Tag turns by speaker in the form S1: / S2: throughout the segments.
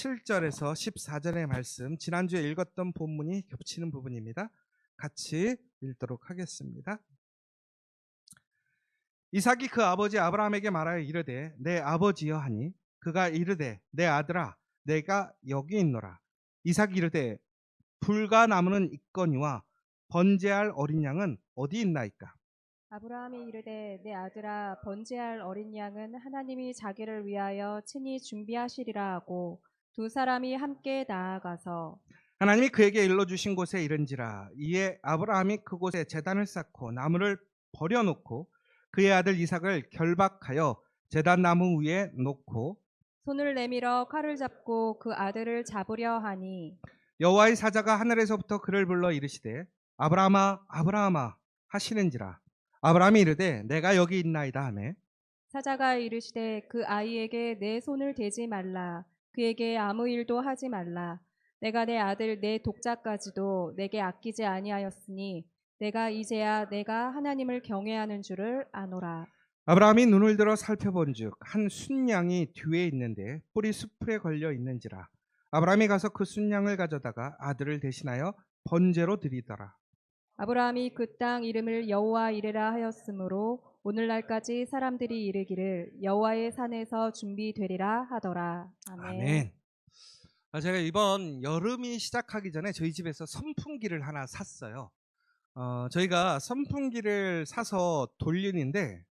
S1: 7절에서 14절의 말씀, 지난주에 읽었던 본문이 겹치는 부분입니다. 같이 읽도록 하겠습니다. 이삭이 그 아버지 아브라함에게 말하여 이르되 내 아버지여 하니 그가 이르되 내 아들아 내가 여기 있노라. 이삭이 이르되 불과 나무는 있거니와 번제할 어린 양은 어디 있나이까?
S2: 아브라함이 이르되 내 아들아 번제할 어린 양은 하나님이 자기를 위하여 친히 준비하시리라 하고 두 사람이 함께 나아가서
S1: 하나님이 그에게 일러주신 곳에 이른지라. 이에 아브라함이 그곳에 제단을 쌓고 나무를 버려놓고 그의 아들 이삭을 결박하여 제단 나무 위에 놓고
S2: 손을 내밀어 칼을 잡고 그 아들을 잡으려 하니
S1: 여호와의 사자가 하늘에서부터 그를 불러 이르시되 아브라함아 아브라함아 하시는지라. 아브라함이 이르되 내가 여기 있나이다 하매
S2: 사자가 이르시되 그 아이에게 내 손을 대지 말라. 그에게 아무 일도 하지 말라. 내가 내 아들 내 독자까지도 내게 아끼지 아니하였으니 내가 이제야 내가 하나님을 경외하는 줄을 아노라.
S1: 아브라함이 눈을 들어 살펴본즉 한 순양이 뒤에 있는데 뿔이 수풀에 걸려 있는지라. 아브라함이 가서 그 순양을 가져다가 아들을 대신하여 번제로 드리더라.
S2: 아브라함이 그 땅 이름을 여호와 이레라 하였으므로 오늘날까지 사람들이 이르기를 여호와의 산에서 준비되리라 하더라.
S1: 아멘. 제가 이번 여름이 시작하기 전에 저희 집에서 선풍기를 하나 샀어요. 저희가 선풍기를 사서 돌리는데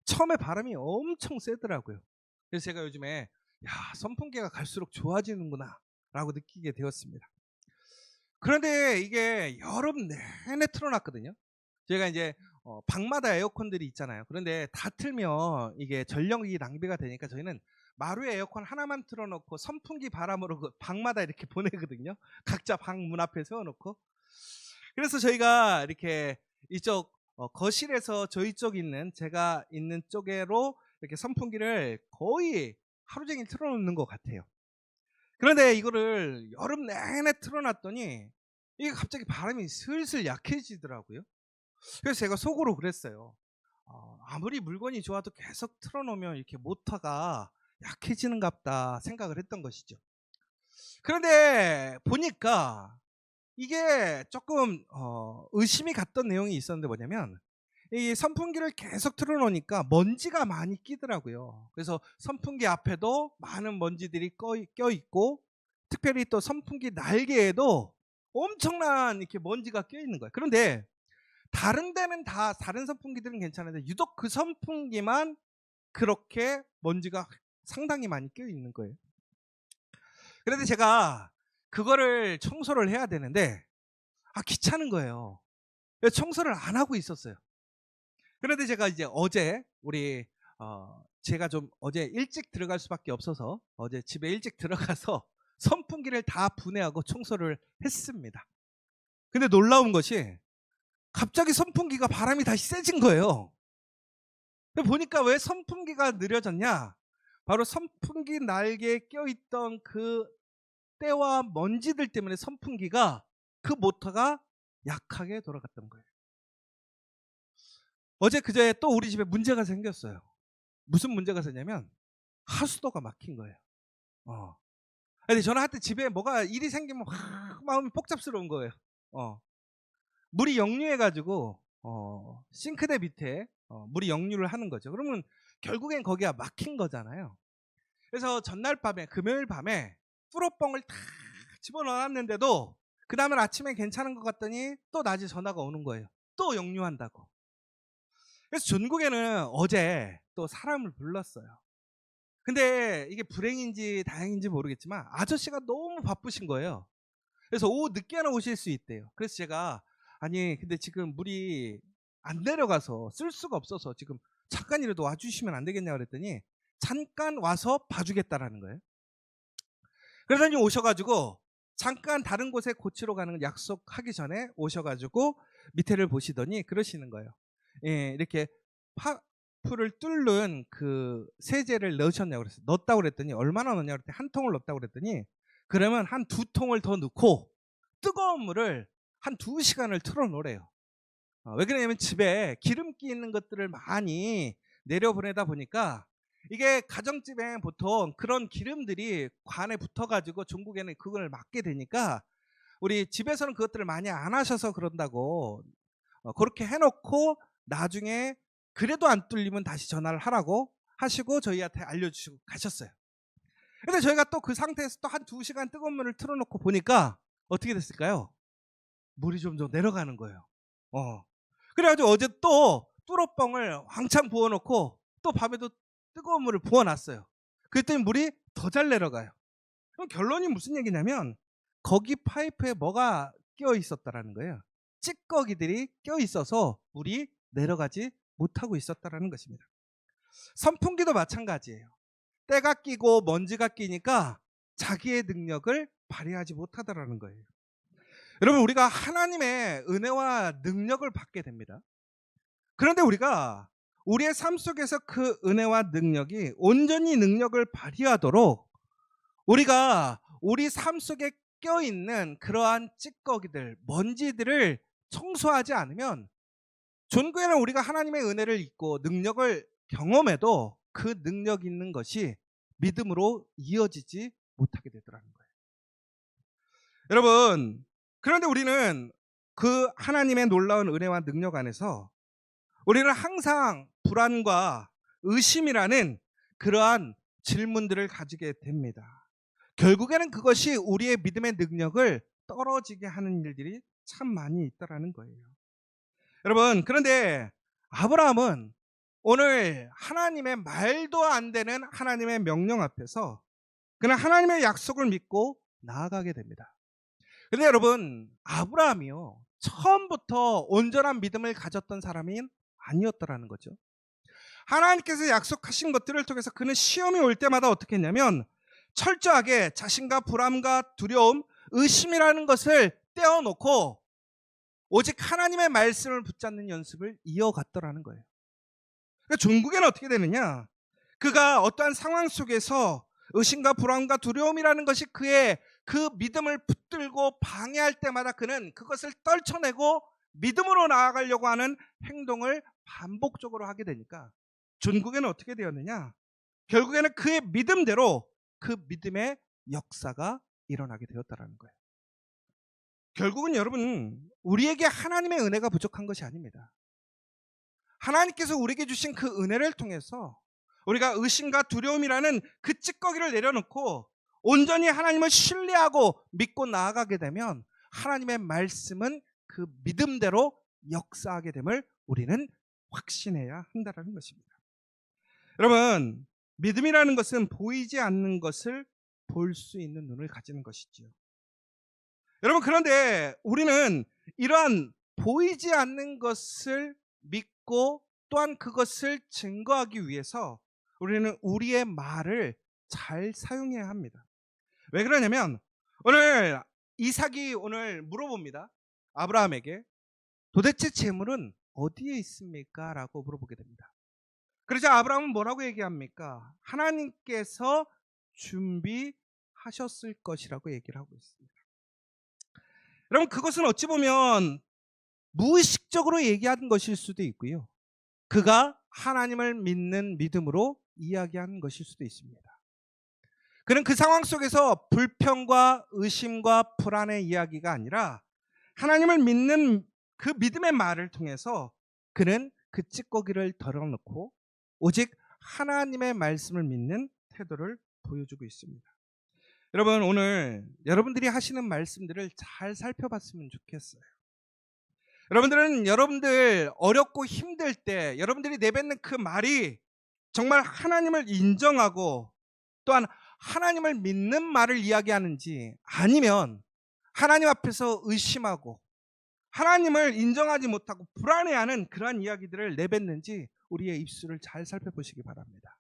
S1: 처음에 바람이 엄청 세더라고요. 그래서 제가 요즘에 선풍기가 갈수록 좋아지는구나 라고 느끼게 되었습니다. 그런데 이게 여름 내내 틀어놨거든요. 저희가 이제 방마다 에어컨들이 있잖아요. 그런데 다 틀면 이게 전력이 낭비가 되니까 저희는 마루에 에어컨 하나만 틀어놓고 선풍기 바람으로 그 방마다 이렇게 보내거든요. 각자 방 문 앞에 세워놓고. 그래서 저희가 이렇게 이쪽 거실에서 저희 쪽 있는 제가 있는 쪽으로 이렇게 선풍기를 거의 하루 종일 틀어놓는 것 같아요. 그런데 이거를 여름 내내 틀어놨더니 이게 갑자기 바람이 슬슬 약해지더라고요. 그래서 제가 속으로 그랬어요. 아무리 물건이 좋아도 계속 틀어놓으면 이렇게 모터가 약해지는갑다 생각을 했던 것이죠. 그런데 보니까 이게 조금 의심이 갔던 내용이 있었는데 뭐냐면 이 선풍기를 계속 틀어놓으니까 먼지가 많이 끼더라고요. 그래서 선풍기 앞에도 많은 먼지들이 껴있고 특별히 또 선풍기 날개에도 엄청난 이렇게 먼지가 껴있는 거예요. 그런데 다른 데는 다른 선풍기들은 괜찮은데 유독 그 선풍기만 그렇게 먼지가 상당히 많이 껴있는 거예요. 그런데 제가 그거를 청소를 해야 되는데 귀찮은 거예요. 그래서 청소를 안 하고 있었어요. 그런데 제가 이제 어제 제가 좀 어제 일찍 들어갈 수밖에 없어서 어제 집에 일찍 들어가서 선풍기를 다 분해하고 청소를 했습니다. 근데 놀라운 것이 갑자기 선풍기가 바람이 다시 세진 거예요. 보니까 왜 선풍기가 느려졌냐? 바로 선풍기 날개에 껴있던 그 때와 먼지들 때문에 선풍기가 그 모터가 약하게 돌아갔던 거예요. 어제 그제 또 우리 집에 문제가 생겼어요. 무슨 문제가 생겼냐면 하수도가 막힌 거예요. 근데 저는 하여튼 집에 뭐가 일이 생기면 확 마음이 복잡스러운 거예요. 물이 역류해가지고 싱크대 밑에 물이 역류를 하는 거죠. 그러면 결국엔 거기가 막힌 거잖아요. 그래서 전날 밤에 금요일 밤에 뚫어뻥을 다 집어넣었는데도 그 다음에 아침에 괜찮은 것 같더니 또 낮에 전화가 오는 거예요. 또 역류한다고. 그래서 전국에는 어제 또 사람을 불렀어요. 근데 이게 불행인지 다행인지 모르겠지만 아저씨가 너무 바쁘신 거예요. 그래서 오후 늦게나 오실 수 있대요. 그래서 제가 근데 지금 물이 안 내려가서 쓸 수가 없어서 지금 잠깐이라도 와주시면 안 되겠냐 그랬더니 잠깐 와서 봐주겠다라는 거예요. 그러더니 오셔가지고 잠깐 다른 곳에 고치러 가는 걸 약속하기 전에 오셔가지고 밑에를 보시더니 그러시는 거예요. 이렇게 파프를 뚫는 그 세제를 넣으셨냐고 그랬어요. 넣었다고 그랬더니 얼마나 넣었냐고 그랬더니 한 통을 넣었다고 그랬더니 그러면 한 2통을 더 넣고 뜨거운 물을 한 2시간을 틀어놓으래요. 왜 그러냐면 집에 기름기 있는 것들을 많이 내려보내다 보니까 이게 가정집에 보통 그런 기름들이 관에 붙어가지고 중국에는 그걸 막게 되니까 우리 집에서는 그것들을 많이 안 하셔서 그런다고 그렇게 해놓고 나중에 그래도 안 뚫리면 다시 전화를 하라고 하시고 저희한테 알려주시고 가셨어요. 근데 저희가 또 그 상태에서 또 한 2시간 뜨거운 물을 틀어놓고 보니까 어떻게 됐을까요? 물이 점점 내려가는 거예요. 그래가지고 어제 또 뚜러뻥을 왕창 부어놓고 또 밤에도 뜨거운 물을 부어놨어요. 그랬더니 물이 더 잘 내려가요. 그럼 결론이 무슨 얘기냐면 거기 파이프에 뭐가 껴 있었다라는 거예요. 찌꺼기들이 껴 있어서 물이 내려가지 못하고 있었다라는 것입니다. 선풍기도 마찬가지예요. 때가 끼고 먼지가 끼니까 자기의 능력을 발휘하지 못하더라는 거예요. 여러분, 우리가 하나님의 은혜와 능력을 받게 됩니다. 그런데 우리가 우리의 삶 속에서 그 은혜와 능력이 온전히 능력을 발휘하도록 우리가 우리 삶 속에 껴있는 그러한 찌꺼기들, 먼지들을 청소하지 않으면 존귀에는 우리가 하나님의 은혜를 잊고 능력을 경험해도 그 능력 있는 것이 믿음으로 이어지지 못하게 되더라는 거예요. 여러분, 그런데 우리는 그 하나님의 놀라운 은혜와 능력 안에서 우리는 항상 불안과 의심이라는 그러한 질문들을 가지게 됩니다. 결국에는 그것이 우리의 믿음의 능력을 떨어지게 하는 일들이 참 많이 있다라는 거예요. 여러분, 그런데 아브라함은 오늘 하나님의 말도 안 되는 하나님의 명령 앞에서 그냥 하나님의 약속을 믿고 나아가게 됩니다. 그런데 여러분, 아브라함이요, 처음부터 온전한 믿음을 가졌던 사람이 아니었더라는 거죠. 하나님께서 약속하신 것들을 통해서 그는 시험이 올 때마다 어떻게 했냐면 철저하게 자신과 불안과 두려움, 의심이라는 것을 떼어놓고 오직 하나님의 말씀을 붙잡는 연습을 이어갔더라는 거예요. 그러니까 종국에는 어떻게 되느냐, 그가 어떠한 상황 속에서 의심과 불안과 두려움이라는 것이 그의 그 믿음을 붙들고 방해할 때마다 그는 그것을 떨쳐내고 믿음으로 나아가려고 하는 행동을 반복적으로 하게 되니까 종국에는 어떻게 되었느냐, 결국에는 그의 믿음대로 그 믿음의 역사가 일어나게 되었다는 거예요. 결국은 여러분, 우리에게 하나님의 은혜가 부족한 것이 아닙니다. 하나님께서 우리에게 주신 그 은혜를 통해서 우리가 의심과 두려움이라는 그 찌꺼기를 내려놓고 온전히 하나님을 신뢰하고 믿고 나아가게 되면 하나님의 말씀은 그 믿음대로 역사하게 됨을 우리는 확신해야 한다는 것입니다. 여러분, 믿음이라는 것은 보이지 않는 것을 볼 수 있는 눈을 가지는 것이지요. 여러분, 그런데 우리는 이러한 보이지 않는 것을 믿고 또한 그것을 증거하기 위해서 우리는 우리의 말을 잘 사용해야 합니다. 왜 그러냐면 오늘 이삭이 오늘 물어봅니다. 아브라함에게 도대체 재물은 어디에 있습니까? 라고 물어보게 됩니다. 그러자 아브라함은 뭐라고 얘기합니까? 하나님께서 준비하셨을 것이라고 얘기를 하고 있습니다. 여러분, 그것은 어찌 보면 무의식적으로 얘기하는 것일 수도 있고요, 그가 하나님을 믿는 믿음으로 이야기하는 것일 수도 있습니다. 그는 그 상황 속에서 불평과 의심과 불안의 이야기가 아니라 하나님을 믿는 그 믿음의 말을 통해서 그는 그 찌꺼기를 덜어놓고 오직 하나님의 말씀을 믿는 태도를 보여주고 있습니다. 여러분, 오늘 여러분들이 하시는 말씀들을 잘 살펴봤으면 좋겠어요. 여러분들은 여러분들 어렵고 힘들 때 여러분들이 내뱉는 그 말이 정말 하나님을 인정하고 또한 하나님을 믿는 말을 이야기하는지, 아니면 하나님 앞에서 의심하고 하나님을 인정하지 못하고 불안해하는 그러한 이야기들을 내뱉는지 우리의 입술을 잘 살펴보시기 바랍니다.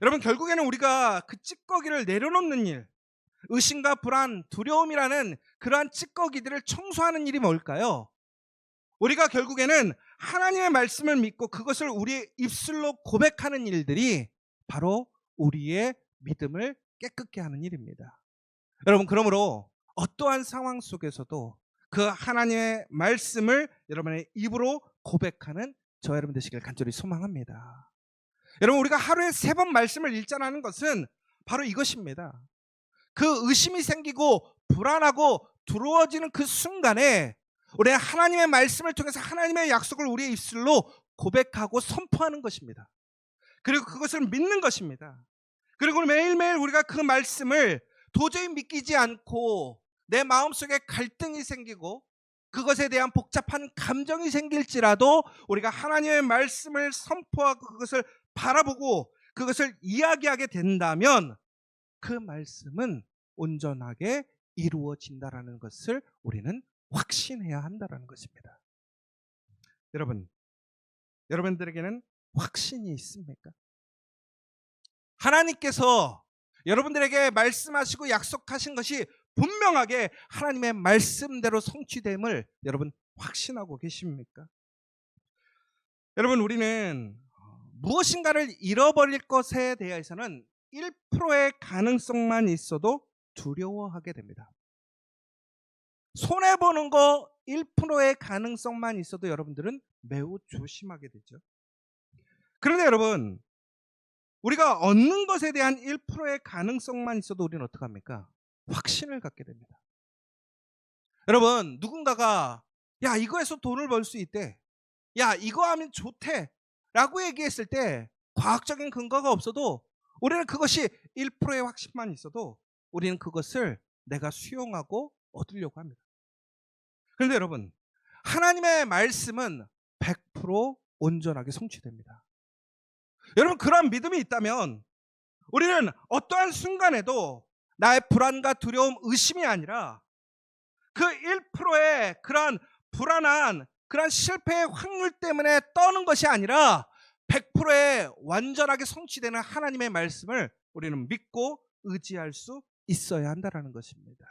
S1: 여러분, 결국에는 우리가 그 찌꺼기를 내려놓는 일, 의심과 불안, 두려움이라는 그러한 찌꺼기들을 청소하는 일이 뭘까요? 우리가 결국에는 하나님의 말씀을 믿고 그것을 우리의 입술로 고백하는 일들이 바로 우리의 믿음을 깨끗게 하는 일입니다. 여러분, 그러므로 어떠한 상황 속에서도 그 하나님의 말씀을 여러분의 입으로 고백하는 저 여러분 되시길 간절히 소망합니다. 여러분, 우리가 하루에 3번 말씀을 읽자라는 것은 바로 이것입니다. 그 의심이 생기고 불안하고 두려워지는 그 순간에 우리는 하나님의 말씀을 통해서 하나님의 약속을 우리의 입술로 고백하고 선포하는 것입니다. 그리고 그것을 믿는 것입니다. 그리고 매일매일 우리가 그 말씀을 도저히 믿기지 않고 내 마음속에 갈등이 생기고 그것에 대한 복잡한 감정이 생길지라도 우리가 하나님의 말씀을 선포하고 그것을 바라보고 그것을 이야기하게 된다면 그 말씀은 온전하게 이루어진다라는 것을 우리는 확신해야 한다라는 것입니다. 여러분들에게는 확신이 있습니까? 하나님께서 여러분들에게 말씀하시고 약속하신 것이 분명하게 하나님의 말씀대로 성취됨을 여러분 확신하고 계십니까? 여러분, 우리는 무엇인가를 잃어버릴 것에 대해서는 1%의 가능성만 있어도 두려워하게 됩니다. 손해보는 거 1%의 가능성만 있어도 여러분들은 매우 조심하게 되죠. 그런데 여러분, 우리가 얻는 것에 대한 1%의 가능성만 있어도 우리는 어떻게 합니까? 확신을 갖게 됩니다. 여러분, 누군가가 야, 이거에서 돈을 벌 수 있대, 야, 이거 하면 좋대 라고 얘기했을 때 과학적인 근거가 없어도 우리는 그것이 1%의 확신만 있어도 우리는 그것을 내가 수용하고 얻으려고 합니다. 그런데 여러분, 하나님의 말씀은 100% 온전하게 성취됩니다. 여러분, 그러한 믿음이 있다면 우리는 어떠한 순간에도 나의 불안과 두려움, 의심이 아니라 그 1%의 그러한 불안한 그러한 실패의 확률 때문에 떠는 것이 아니라 100%의 완전하게 성취되는 하나님의 말씀을 우리는 믿고 의지할 수 있어야 한다는 것입니다.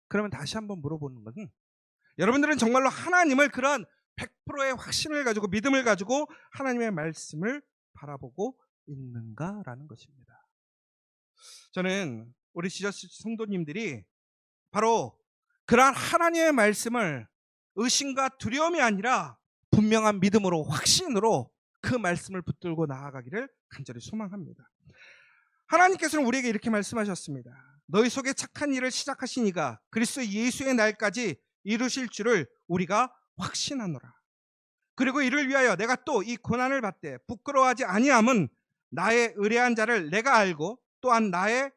S1: 그러면 다시 한번 물어보는 것은, 여러분들은 정말로 하나님을 그런 100%의 확신을 가지고 믿음을 가지고 하나님의 말씀을 바라보고 있는가라는 것입니다. 저는 우리 지저스 성도님들이 바로 그러한 하나님의 말씀을 의심과 두려움이 아니라 분명한 믿음으로, 확신으로 그 말씀을 붙들고 나아가기를 간절히 소망합니다. 하나님께서는 우리에게 이렇게 말씀하셨습니다. 너희 속에 착한 일을 시작하신 이가 그리스도 예수의 날까지 이루실 줄을 우리가 확신하노라. 그리고 이를 위하여 내가 또 이 고난을 받되 부끄러워하지 아니함은 나의 의뢰한 자를 내가 알고 또한 나의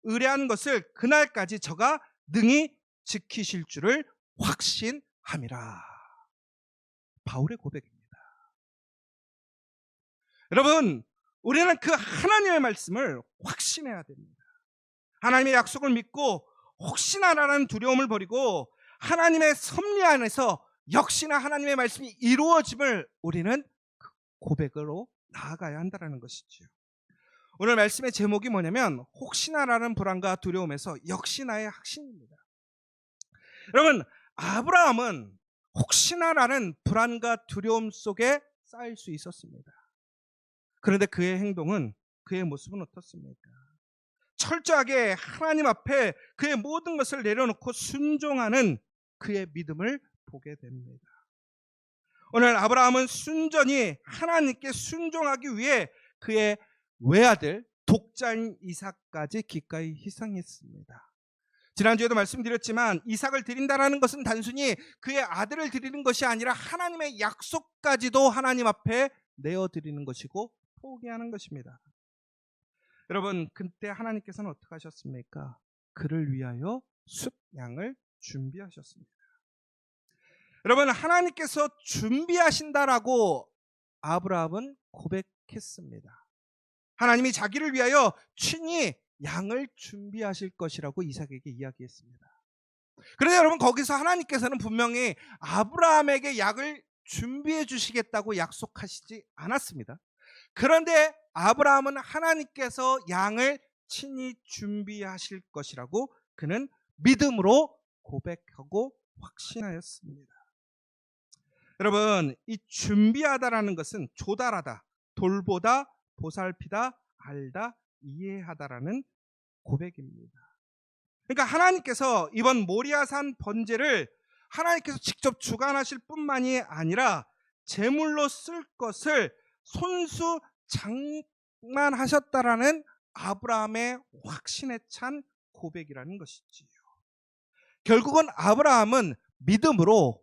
S1: 의뢰한 것을 그날까지 저가 능히 지키실 줄을 확신함이라. 바울의 고백입니다. 여러분, 우리는 그 하나님의 말씀을 확신해야 됩니다. 하나님의 약속을 믿고 혹시나라는 두려움을 버리고 하나님의 섭리 안에서 역시나 하나님의 말씀이 이루어짐을 우리는 그 고백으로 나아가야 한다는 것이죠. 오늘 말씀의 제목이 뭐냐면 혹시나라는 불안과 두려움에서 역시나의 확신입니다. 여러분, 아브라함은 혹시나라는 불안과 두려움 속에 쌓일 수 있었습니다. 그런데 그의 행동은, 그의 모습은 어떻습니까? 철저하게 하나님 앞에 그의 모든 것을 내려놓고 순종하는 그의 믿음을 보게 됩니다. 오늘 아브라함은 순전히 하나님께 순종하기 위해 그의 외아들 독자인 이삭까지 기꺼이 희생했습니다. 지난주에도 말씀드렸지만 이삭을 드린다라는 것은 단순히 그의 아들을 드리는 것이 아니라 하나님의 약속까지도 하나님 앞에 내어드리는 것이고 포기하는 것입니다. 여러분, 그때 하나님께서는 어떻게 하셨습니까? 그를 위하여 숫양을 준비하셨습니다. 여러분, 하나님께서 준비하신다라고 아브라함은 고백했습니다. 하나님이 자기를 위하여 친히 양을 준비하실 것이라고 이삭에게 이야기했습니다. 그런데 여러분, 거기서 하나님께서는 분명히 아브라함에게 약을 준비해 주시겠다고 약속하시지 않았습니다. 그런데 아브라함은 하나님께서 양을 친히 준비하실 것이라고 그는 믿음으로 고백하고 확신하였습니다. 여러분, 이 준비하다라는 것은 조달하다, 돌보다, 보살피다, 알다, 이해하다라는 고백입니다. 그러니까 하나님께서 이번 모리아산 번제를 하나님께서 직접 주관하실 뿐만이 아니라 제물로 쓸 것을 손수 장만하셨다라는 아브라함의 확신에 찬 고백이라는 것이지요. 결국은 아브라함은 믿음으로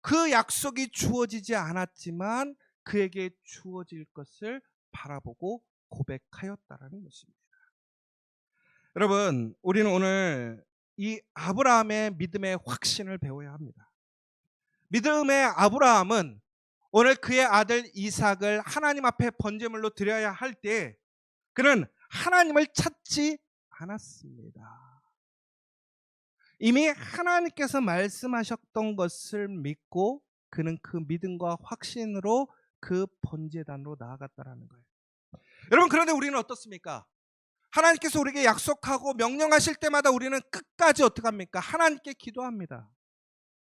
S1: 그 약속이 주어지지 않았지만 그에게 주어질 것을 바라보고 고백하였다라는 것입니다. 여러분, 우리는 오늘 이 아브라함의 믿음의 확신을 배워야 합니다. 믿음의 아브라함은 오늘 그의 아들 이삭을 하나님 앞에 번제물로 드려야 할 때 그는 하나님을 찾지 않았습니다. 이미 하나님께서 말씀하셨던 것을 믿고 그는 그 믿음과 확신으로 그 번제단으로 나아갔다라는 거예요. 여러분, 그런데 우리는 어떻습니까? 하나님께서 우리에게 약속하고 명령하실 때마다 우리는 끝까지 어떻게 합니까? 하나님께 기도합니다.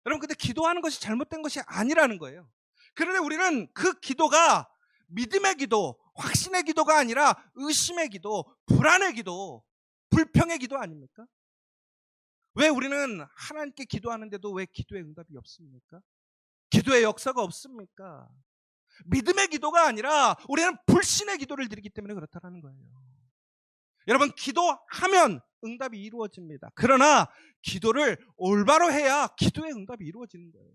S1: 여러분, 근데 기도하는 것이 잘못된 것이 아니라는 거예요. 그런데 우리는 그 기도가 믿음의 기도, 확신의 기도가 아니라 의심의 기도, 불안의 기도, 불평의 기도 아닙니까? 왜 우리는 하나님께 기도하는데도 왜 기도의 응답이 없습니까? 기도의 역사가 없습니까? 믿음의 기도가 아니라 우리는 불신의 기도를 드리기 때문에 그렇다는 거예요. 여러분, 기도하면 응답이 이루어집니다. 그러나 기도를 올바로 해야 기도의 응답이 이루어지는 거예요.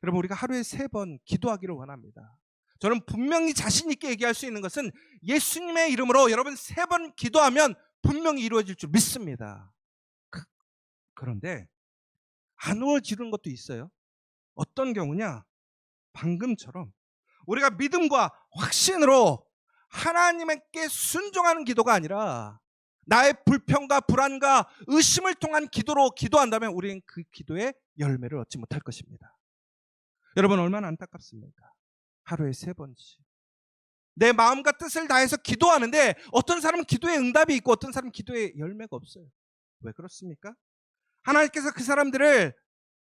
S1: 여러분, 우리가 하루에 3번 기도하기를 원합니다. 저는 분명히 자신 있게 얘기할 수 있는 것은 예수님의 이름으로 여러분 3번 기도하면 분명히 이루어질 줄 믿습니다. 그런데 안 이루어지는 것도 있어요. 어떤 경우냐? 방금처럼 우리가 믿음과 확신으로 하나님께 순종하는 기도가 아니라 나의 불평과 불안과 의심을 통한 기도로 기도한다면 우리는 그 기도의 열매를 얻지 못할 것입니다. 여러분, 얼마나 안타깝습니까? 하루에 3번씩 내 마음과 뜻을 다해서 기도하는데 어떤 사람은 기도에 응답이 있고 어떤 사람은 기도에 열매가 없어요. 왜 그렇습니까? 하나님께서 그 사람들을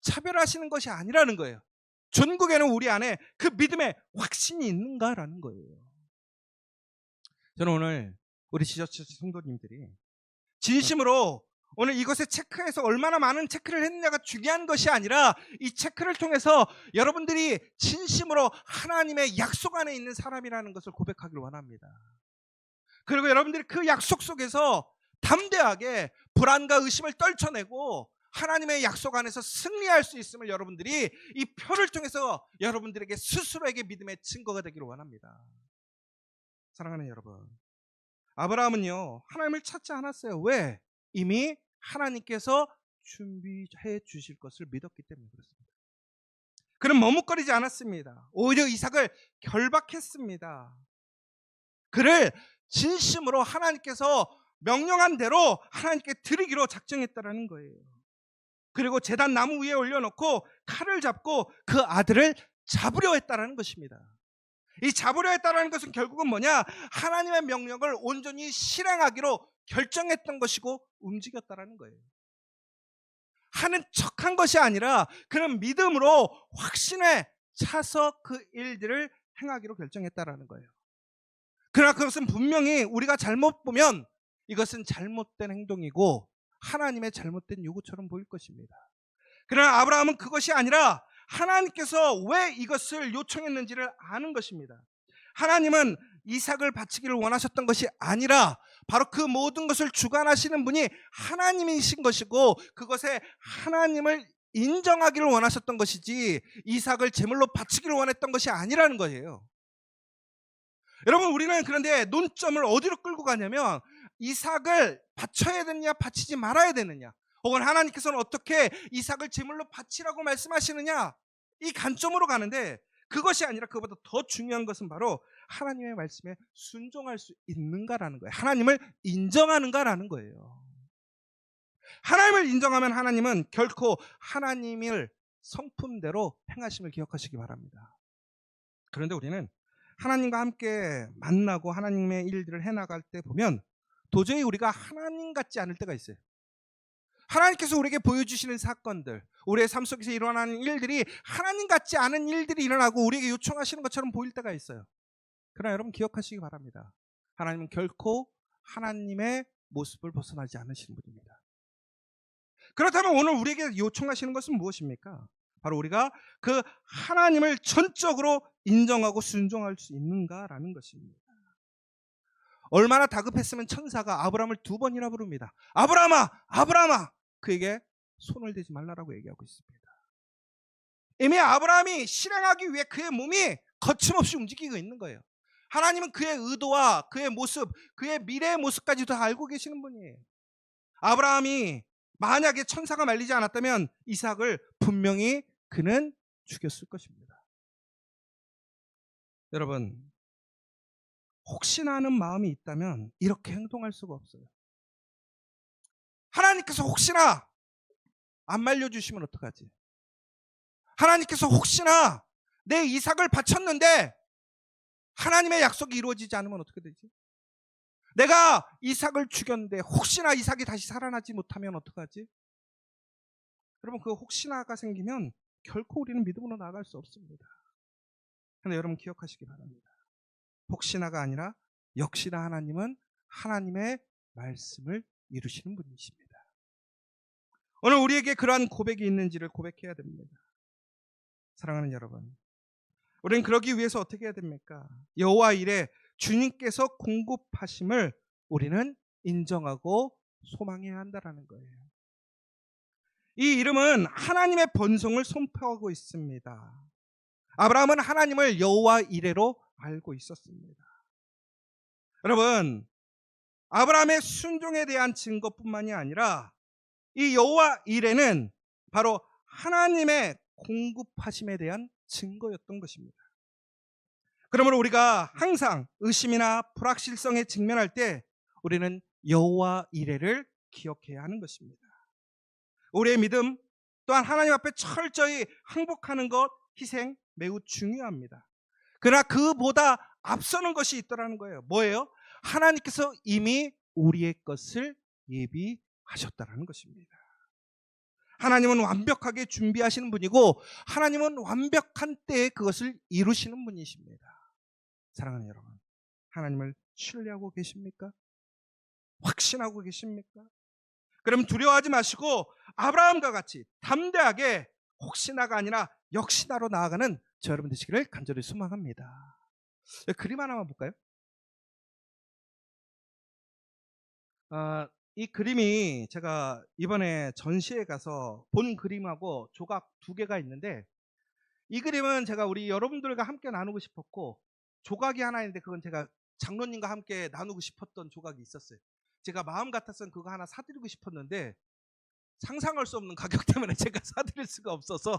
S1: 차별하시는 것이 아니라는 거예요. 전국에는 우리 안에 그 믿음의 확신이 있는가라는 거예요. 저는 오늘 우리 지저처 성도님들이 진심으로 오늘 이것에 체크해서 얼마나 많은 체크를 했느냐가 중요한 것이 아니라 이 체크를 통해서 여러분들이 진심으로 하나님의 약속 안에 있는 사람이라는 것을 고백하기를 원합니다. 그리고 여러분들이 그 약속 속에서 담대하게 불안과 의심을 떨쳐내고 하나님의 약속 안에서 승리할 수 있음을 여러분들이 이 표를 통해서 여러분들에게 스스로에게 믿음의 증거가 되기를 원합니다. 사랑하는 여러분, 아브라함은요 하나님을 찾지 않았어요. 왜? 이미 하나님께서 준비해 주실 것을 믿었기 때문에 그렇습니다. 그는 머뭇거리지 않았습니다. 오히려 이삭을 결박했습니다. 그를 진심으로 하나님께서 명령한 대로 하나님께 드리기로 작정했다라는 거예요. 그리고 제단 나무 위에 올려놓고 칼을 잡고 그 아들을 잡으려 했다라는 것입니다. 이 잡으려 했다라는 것은 결국은 뭐냐? 하나님의 명령을 온전히 실행하기로 결정했던 것이고 움직였다라는 거예요. 하는 척한 것이 아니라 그는 믿음으로 확신에 차서 그 일들을 행하기로 결정했다라는 거예요. 그러나 그것은 분명히 우리가 잘못 보면 이것은 잘못된 행동이고 하나님의 잘못된 요구처럼 보일 것입니다. 그러나 아브라함은 그것이 아니라 하나님께서 왜 이것을 요청했는지를 아는 것입니다. 하나님은 이삭을 바치기를 원하셨던 것이 아니라 바로 그 모든 것을 주관하시는 분이 하나님이신 것이고 그것에 하나님을 인정하기를 원하셨던 것이지 이삭을 제물로 바치기를 원했던 것이 아니라는 거예요. 여러분, 우리는 그런데 논점을 어디로 끌고 가냐면 이삭을 바쳐야 되느냐 바치지 말아야 되느냐, 혹은 하나님께서는 어떻게 이삭을 제물로 바치라고 말씀하시느냐, 이 관점으로 가는데 그것이 아니라 그보다 더 중요한 것은 바로 하나님의 말씀에 순종할 수 있는가라는 거예요. 하나님을 인정하는가라는 거예요. 하나님을 인정하면 하나님은 결코 하나님을 성품대로 행하심을 기억하시기 바랍니다. 그런데 우리는 하나님과 함께 만나고 하나님의 일들을 해나갈 때 보면 도저히 우리가 하나님 같지 않을 때가 있어요. 하나님께서 우리에게 보여주시는 사건들, 우리의 삶 속에서 일어나는 일들이 하나님 같지 않은 일들이 일어나고 우리에게 요청하시는 것처럼 보일 때가 있어요. 그러나 여러분 기억하시기 바랍니다. 하나님은 결코 하나님의 모습을 벗어나지 않으시는 분입니다. 그렇다면 오늘 우리에게 요청하시는 것은 무엇입니까? 바로 우리가 그 하나님을 전적으로 인정하고 순종할 수 있는가라는 것입니다. 얼마나 다급했으면 천사가 아브라함을 2번이나 부릅니다. 아브라함아, 아브라함아, 그에게 손을 대지 말라라고 얘기하고 있습니다. 이미 아브라함이 실행하기 위해 그의 몸이 거침없이 움직이고 있는 거예요. 하나님은 그의 의도와 그의 모습, 그의 미래의 모습까지도 알고 계시는 분이에요. 아브라함이 만약에 천사가 말리지 않았다면 이삭을 분명히 그는 죽였을 것입니다. 여러분, 혹시나 하는 마음이 있다면 이렇게 행동할 수가 없어요. 하나님께서 혹시나 안 말려주시면 어떡하지? 하나님께서 혹시나 내 이삭을 바쳤는데 하나님의 약속이 이루어지지 않으면 어떻게 되지? 내가 이삭을 죽였는데 혹시나 이삭이 다시 살아나지 못하면 어떡하지? 여러분, 그 혹시나가 생기면 결코 우리는 믿음으로 나아갈 수 없습니다. 그런데 여러분 기억하시기 바랍니다. 혹시나가 아니라 역시나 하나님은 하나님의 말씀을 이루시는 분이십니다. 오늘 우리에게 그러한 고백이 있는지를 고백해야 됩니다. 사랑하는 여러분, 우리는 그러기 위해서 어떻게 해야 됩니까? 여호와 일에 주님께서 공급하심을 우리는 인정하고 소망해야 한다는 거예요. 이 이름은 하나님의 번성을 선포하고 있습니다. 아브라함은 하나님을 여호와 이레로 알고 있었습니다. 여러분, 아브라함의 순종에 대한 증거뿐만이 아니라 이 여호와 이레는 바로 하나님의 공급하심에 대한 증거였던 것입니다. 그러므로 우리가 항상 의심이나 불확실성에 직면할 때 우리는 여호와 이레를 기억해야 하는 것입니다. 우리의 믿음 또한 하나님 앞에 철저히 항복하는 것, 희생 매우 중요합니다. 그러나 그보다 앞서는 것이 있더라는 거예요. 뭐예요? 하나님께서 이미 우리의 것을 예비하셨다는 것입니다. 하나님은 완벽하게 준비하시는 분이고 하나님은 완벽한 때에 그것을 이루시는 분이십니다. 사랑하는 여러분, 하나님을 신뢰하고 계십니까? 확신하고 계십니까? 그럼 두려워하지 마시고 아브라함과 같이 담대하게 혹시나가 아니라 역시나로 나아가는 저 여러분 되시기를 간절히 소망합니다. 그림 하나만 볼까요? 이 그림이 제가 이번에 전시회 가서 본 그림하고 조각 2개가 있는데, 이 그림은 제가 우리 여러분들과 함께 나누고 싶었고, 조각이 하나 있는데 그건 제가 장로님과 함께 나누고 싶었던 조각이 있었어요. 제가 마음 같아서는 그거 하나 사드리고 싶었는데 상상할 수 없는 가격 때문에 제가 사드릴 수가 없어서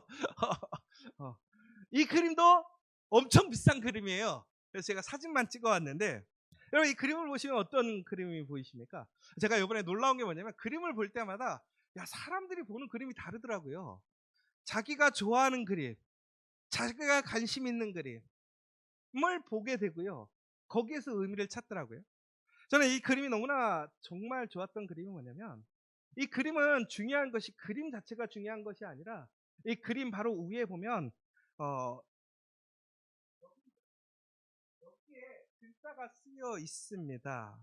S1: 이 그림도 엄청 비싼 그림이에요. 그래서 제가 사진만 찍어 왔는데, 여러분 이 그림을 보시면 어떤 그림이 보이십니까? 제가 이번에 놀라운 게 뭐냐면 그림을 볼 때마다 사람들이 보는 그림이 다르더라고요. 자기가 좋아하는 그림, 자기가 관심 있는 그림을 보게 되고요, 거기에서 의미를 찾더라고요. 저는 이 그림이 너무나 정말 좋았던 그림이 뭐냐면, 이 그림은 중요한 것이 그림 자체가 중요한 것이 아니라 이 그림 바로 위에 보면 여기에 글자가 쓰여 있습니다.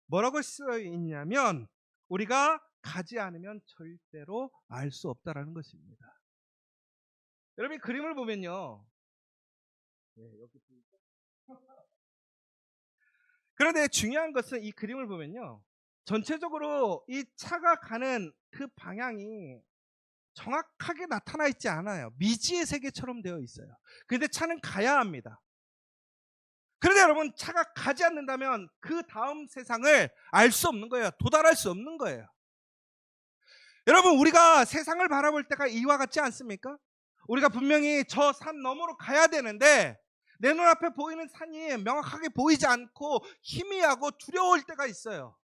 S1: 뭐라고 쓰여 있냐면 우리가 가지 않으면 절대로 알 수 없다라는 것입니다. 여러분 이 그림을 보면요, 여기 그런데 중요한 것은 이 그림을 보면요, 전체적으로 이 차가 가는 그 방향이 정확하게 나타나 있지 않아요. 미지의 세계처럼 되어 있어요. 그런데 차는 가야 합니다. 그런데 여러분 차가 가지 않는다면 그 다음 세상을 알 수 없는 거예요. 도달할 수 없는 거예요. 여러분 우리가 세상을 바라볼 때가 이와 같지 않습니까? 우리가 분명히 저 산 너머로 가야 되는데 내 눈앞에 보이는 산이 명확하게 보이지 않고 희미하고 두려울 때가 있어요.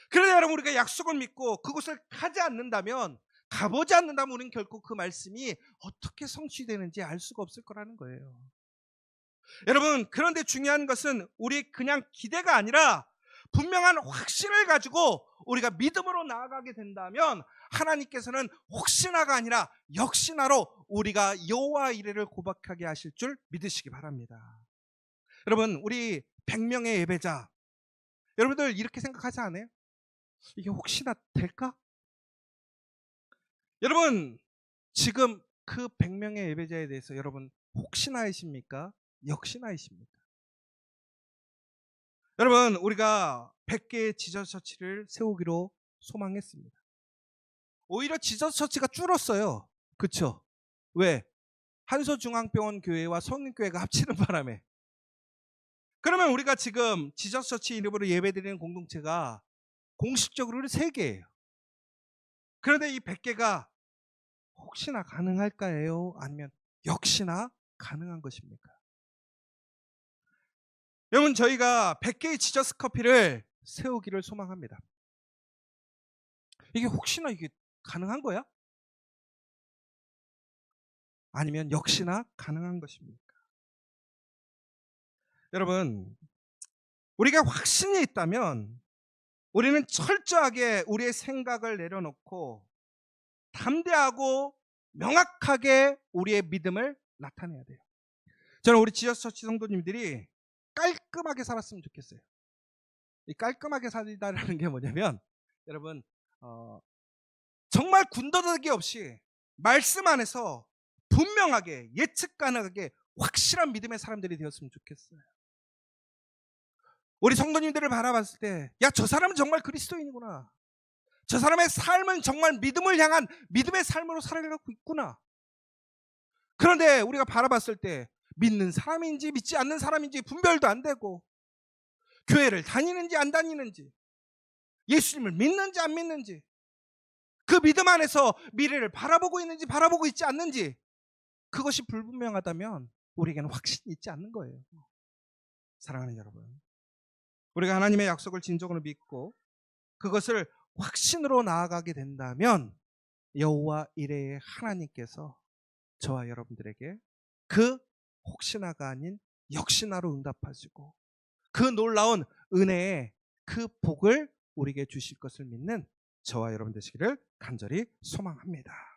S1: 그런데 여러분 우리가 약속을 믿고 그곳을 가지 않는다면, 가보지 않는다면 우리는 결코 그 말씀이 어떻게 성취되는지 알 수가 없을 거라는 거예요. 여러분 그런데 중요한 것은 우리 그냥 기대가 아니라 분명한 확신을 가지고 우리가 믿음으로 나아가게 된다면 하나님께서는 혹시나가 아니라 역시나로 우리가 여호와 이레를 고백하게 하실 줄 믿으시기 바랍니다. 여러분 우리 100명의 예배자, 여러분들 이렇게 생각하지 않아요? 이게 혹시나 될까? 여러분 지금 그 100명의 예배자에 대해서 여러분 혹시나이십니까? 역시나이십니까? 여러분, 우리가 100개의 지저스 처치를 세우기로 소망했습니다. 오히려 지저스 처치가 줄었어요. 그쵸? 왜? 한소중앙병원 교회와 성인교회가 합치는 바람에. 그러면 우리가 지금 지저스 처치 이름으로 예배드리는 공동체가 공식적으로는 3개예요. 그런데 이 100개가 혹시나 가능할까요? 아니면 역시나 가능한 것입니까? 여러분, 저희가 100개의 지저스 커피를 세우기를 소망합니다. 이게 혹시나 이게 가능한 거야? 아니면 역시나 가능한 것입니까? 여러분, 우리가 확신이 있다면 우리는 철저하게 우리의 생각을 내려놓고 담대하고 명확하게 우리의 믿음을 나타내야 돼요. 저는 우리 지저스 처치 성도님들이 깔끔하게 살았으면 좋겠어요. 이 깔끔하게 살다라는 게 뭐냐면, 여러분, 정말 군더더기 없이 말씀 안에서 분명하게 예측 가능하게 확실한 믿음의 사람들이 되었으면 좋겠어요. 우리 성도님들을 바라봤을 때, 야, 저 사람은 정말 그리스도인이구나. 저 사람의 삶은 정말 믿음을 향한 믿음의 삶으로 살아가고 있구나. 그런데 우리가 바라봤을 때 믿는 사람인지 믿지 않는 사람인지 분별도 안 되고, 교회를 다니는지 안 다니는지, 예수님을 믿는지 안 믿는지, 그 믿음 안에서 미래를 바라보고 있는지 바라보고 있지 않는지, 그것이 불분명하다면 우리에게는 확신이 있지 않는 거예요. 사랑하는 여러분, 우리가 하나님의 약속을 진정으로 믿고 그것을 확신으로 나아가게 된다면 여호와 이레의 하나님께서 저와 여러분들에게 그 혹시나가 아닌 역시나로 응답하시고 그 놀라운 은혜의 그 복을 우리에게 주실 것을 믿는 저와 여러분 되시기를 간절히 소망합니다.